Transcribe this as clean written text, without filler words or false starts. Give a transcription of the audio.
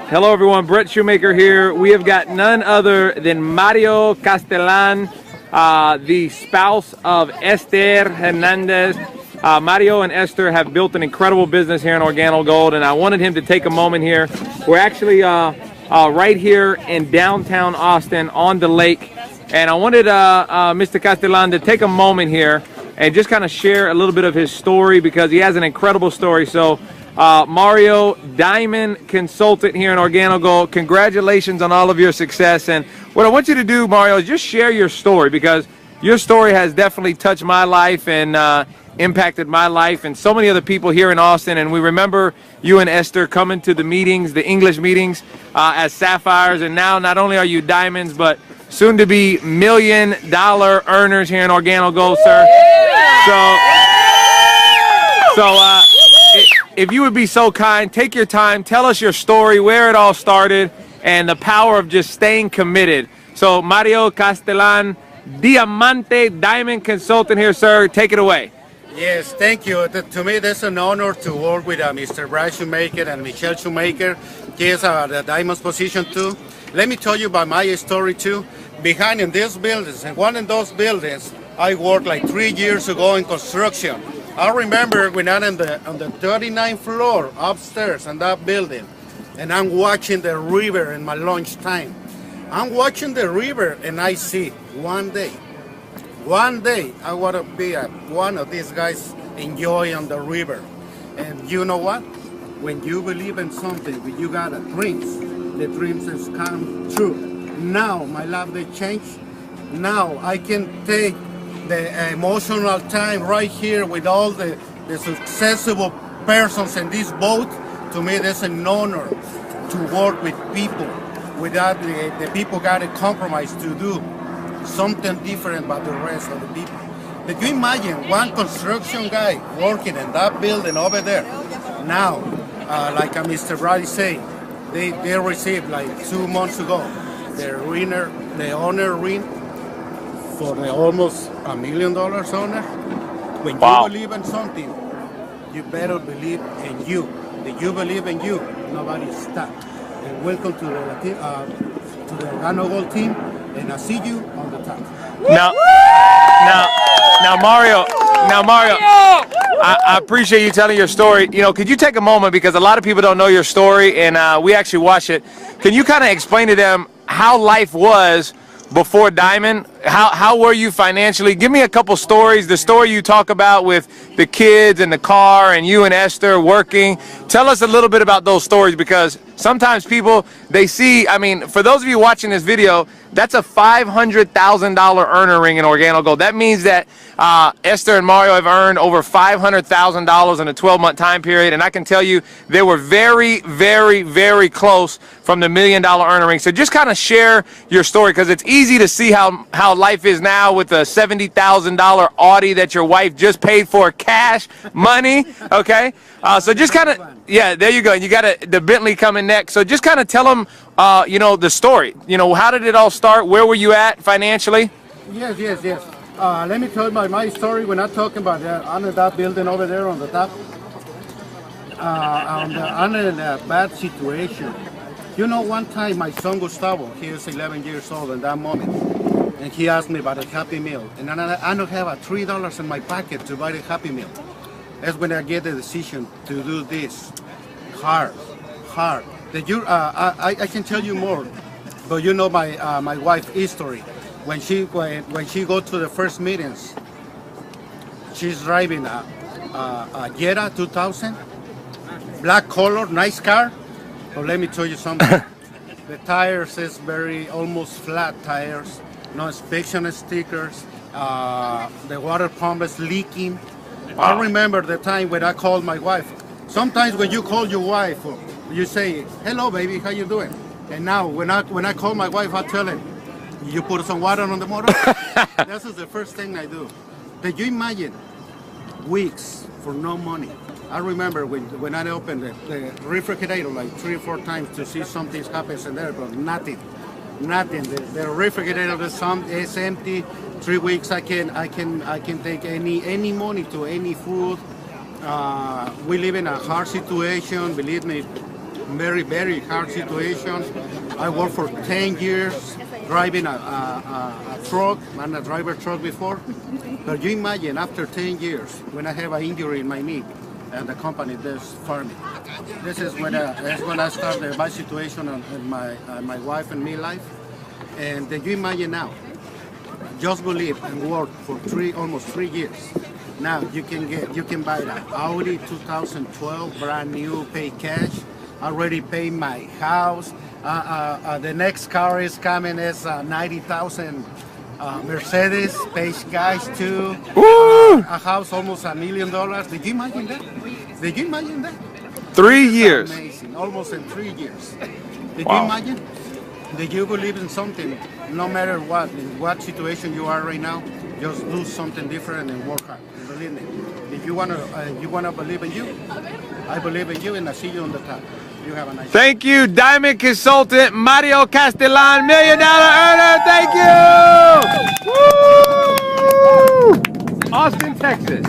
Hello everyone, Brett Shoemaker here. We have got none other than Mario Castelan, the spouse of Esther Hernandez. Mario and Esther have built an incredible business here in Organo Gold, and I wanted him to take a moment here. We're actually right here in downtown Austin on the lake, and I wanted Mr. Castelan to take a moment here and just kind of share a little bit of his story, because he has an incredible story. So Mario, diamond consultant here in Organo Gold, congratulations on all of your success. And what I want you to do, Mario, is just share your story, because your story has definitely touched my life and impacted my life and so many other people here in Austin. And we remember you and Esther coming to the meetings, the English meetings, as sapphires, and now not only are you diamonds, but soon to be $1 million earners here in Organo Gold, sir. So if you would be so kind, take your time, tell us your story, where it all started, and the power of just staying committed. So Mario Castelan, Diamante Diamond Consultant here, sir. Take it away. Yes, thank you. To me, it's an honor to work with Mr. Brad Shoemaker and Michelle Shoemaker. He is the Diamonds position too. Let me tell you about my story too. Behind in these buildings, and one of those buildings, I worked like 3 years ago in construction. I remember when I'm on the 39th floor upstairs in that building, and I'm watching the river in my lunch time. I'm watching the river, and I see one day I want to be one of these guys enjoying the river. And you know what? When you believe in something, when you got a dreams, the dreams has come true. Now my life they changed. Now I can take the emotional time right here with all the successful persons in this boat. To me, that's an honor to work with people without the people got a compromise to do something different about the rest of the people. Did you imagine one construction guy working in that building over there? Now, like Mr. Brady said, they received like 2 months ago the honor ring for the almost $1 million honor. When you believe in something, you better believe in you. If you believe in you, nobody's stuck. And welcome to the Organo Gold team, and I'll see you on the top. Now, Mario, I appreciate you telling your story. You know, could you take a moment, because a lot of people don't know your story, and we actually watch it. Can you kind of explain to them how life was before Diamond? How were you financially? Give me a couple stories. The story you talk about with the kids and the car and you and Esther working. Tell us a little bit about those stories, because sometimes people, they see, I mean, for those of you watching this video, that's a $500,000 earner ring in Organo Gold. That means that Esther and Mario have earned over $500,000 in a 12-month time period, and I can tell you they were very, very, very close from the $1 million earner ring. So just kind of share your story, because it's easy to see how life is now with a $70,000 Audi that your wife just paid for cash money. Okay, so just kind of, yeah, there you go. You got the Bentley coming next. So just kind of tell them, you know, the story. You know, how did it all start? Where were you at financially? Yes. Let me tell you my story. We're not talking about under that building over there on the top. I'm in a bad situation. You know, one time my son Gustavo, he was 11 years old at that moment, and he asked me about a Happy Meal, and I don't have $3 in my pocket to buy the Happy Meal. That's when I get the decision to do this. Hard. I can tell you more, but you know my wife's history. When she go to the first meetings, she's driving a Jetta 2000, black color, nice car. But let me tell you something. The tires is almost flat tires, no inspection stickers. The water pump is leaking. I remember the time when I called my wife. Sometimes when you call your wife, you say, "Hello, baby, how you doing?" And now when I call my wife, I tell her, "You put some water on the motor." This is the first thing I do. Did you imagine weeks for no money? I remember when I opened the refrigerator like 3 or 4 times to see something happens in there, but nothing. The refrigerator is empty. 3 weeks I can take any money to any food. We live in a hard situation. Believe me, very, very hard situation. I worked for 10 years driving a truck, and a driver truck before. But you imagine after 10 years, when I have an injury in my knee, and the company does farming. This is when I start the bad situation in my wife and me life. And then you imagine now, just believe and work for almost 3 years. Now you can buy an Audi 2012 brand new, pay cash. Already pay my house. The next car is coming as 90,000 Mercedes, pay cash too. A house almost $1 million. Did you imagine that? Did you imagine that? 3 years. Amazing, almost in 3 years. Did Wow. you imagine? Did you believe in something? No matter what, in what situation you are right now, just do something different and work hard. Believe me. If you wanna believe in you, I believe in you, and I see you on the top. You have a nice day. Thank you, Diamond Consultant Mario Castelan, $1 Million Earner. Thank you. Woo! Austin, Texas.